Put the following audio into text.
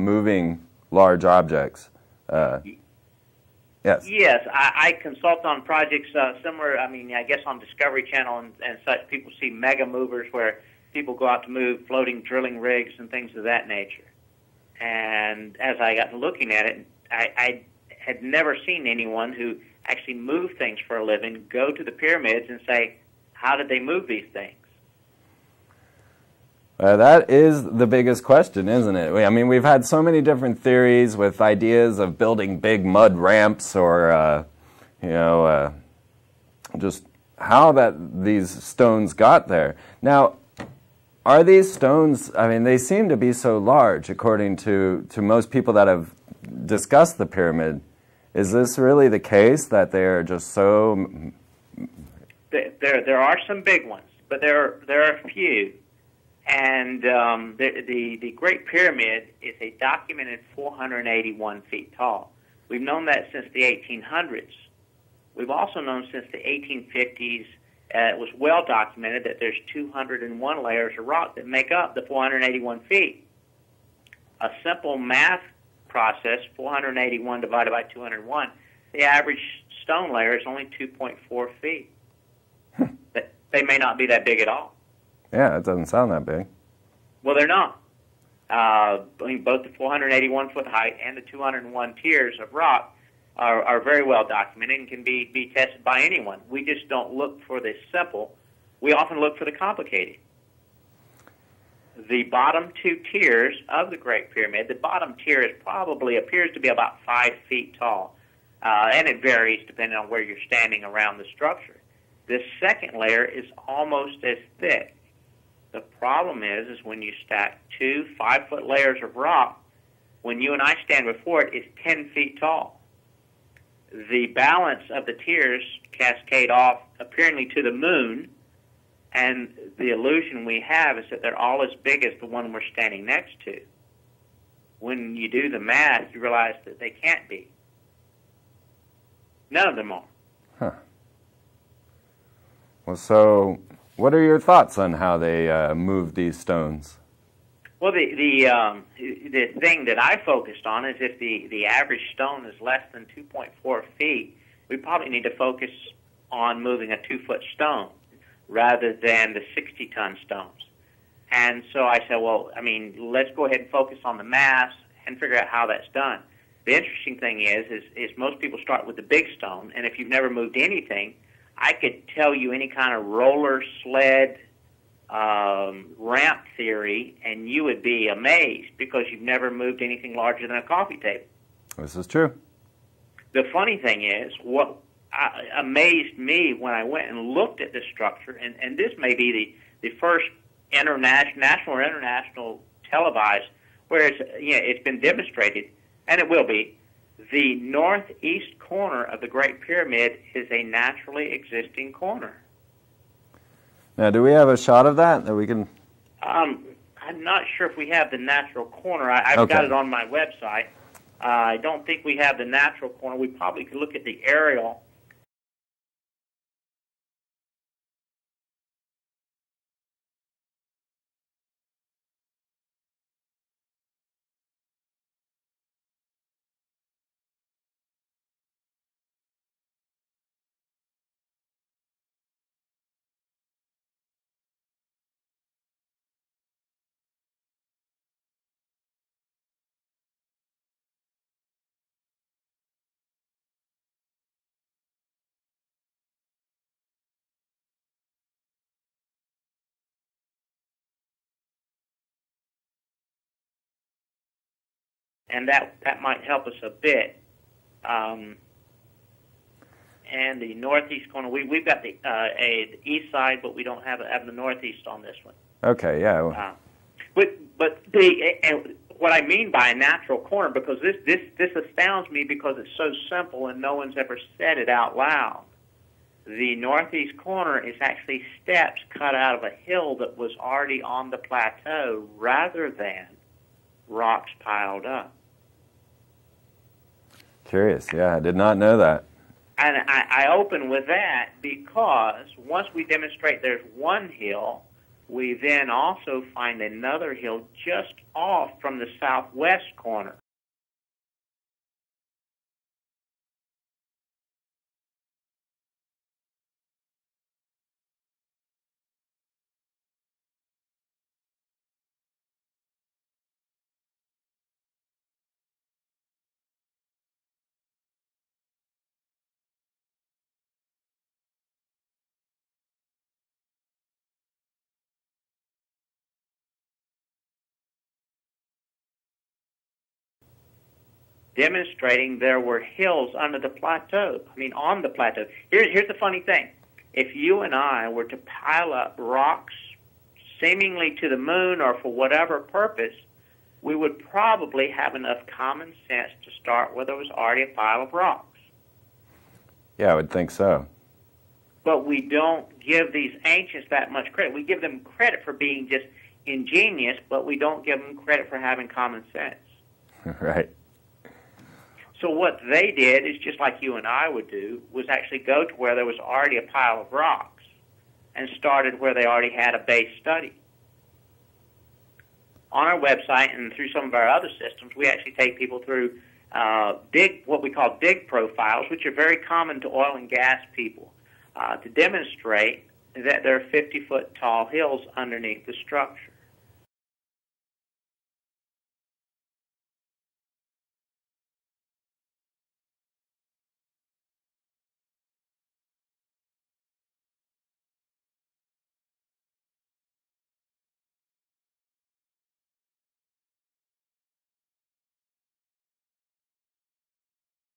moving large objects. Yes. Yes, I consult on projects similar, I mean, I guess on Discovery Channel and such. People see mega movers where people go out to move floating drilling rigs and things of that nature. And as I got to looking at it, I had never seen anyone who actually moved things for a living go to the pyramids and say, how did they move these things? That is the biggest question, isn't it? I mean, we've had so many different theories with ideas of building big mud ramps or, just how these stones got there. Now, are these stones, I mean, they seem to be so large, according to most people that have discussed the pyramid. Is this really the case, that they're just so... There are some big ones, but there are a few. And the Great Pyramid is a documented 481 feet tall. We've known that since the 1800s. We've also known since the 1850s, it was well documented that there's 201 layers of rock that make up the 481 feet. A simple math process, 481 divided by 201, the average stone layer is only 2.4 feet. They may not be that big at all. Yeah, it doesn't sound that big. Well, they're not. I mean, both the 481-foot height and the 201 tiers of rock are very well documented and can be tested by anyone. We just don't look for the simple. We often look for the complicated. The bottom two tiers of the Great Pyramid, the bottom tier appears to be about 5 feet tall, and it varies depending on where you're standing around the structure. This second layer is almost as thick. The problem is when you stack two 5-foot layers of rock, when you and I stand before it, it's 10 feet tall. The balance of the tiers cascade off apparently to the moon, and the illusion we have is that they're all as big as the one we're standing next to. When you do the math, you realize that they can't be. None of them are. Huh. Well, so what are your thoughts on how they move these stones? Well, the thing that I focused on is if the average stone is less than 2.4 feet, we probably need to focus on moving a 2-foot stone rather than the 60-ton stones. And so I said, well, I mean, let's go ahead and focus on the mass and figure out how that's done. The interesting thing is most people start with the big stone, and if you've never moved anything, I could tell you any kind of roller, sled, ramp theory, and you would be amazed because you've never moved anything larger than a coffee table. This is true. The funny thing is, what amazed me when I went and looked at this structure, and this may be the first national or international televised where it's been demonstrated, and it will be. The northeast corner of the Great Pyramid is a naturally existing corner. Now, do we have a shot of that we can... I'm not sure if we have the natural corner. I've got it on my website. I don't think we have the natural corner. We probably could look at the aerial. And that might help us a bit. And the northeast corner, we've got the east side, but we don't have the northeast on this one. Okay, yeah. But what I mean by a natural corner, because this astounds me because it's so simple and no one's ever said it out loud. The northeast corner is actually steps cut out of a hill that was already on the plateau rather than rocks piled up. Curious, yeah, I did not know that. And I open with that because once we demonstrate there's one hill, We then also find another hill just off from the southwest corner. Demonstrating there were hills under the plateau. I mean, on the plateau. Here's the funny thing. If you and I were to pile up rocks seemingly to the moon or for whatever purpose, we would probably have enough common sense to start where there was already a pile of rocks. Yeah, I would think so. But we don't give these ancients that much credit. We give them credit for being just ingenious, but we don't give them credit for having common sense. Right. So what they did is just like you and I would do, was actually go to where there was already a pile of rocks and started where they already had a base study. On our website and through some of our other systems, we actually take people through what we call dig profiles, which are very common to oil and gas people, to demonstrate that there are 50-foot tall hills underneath the structure.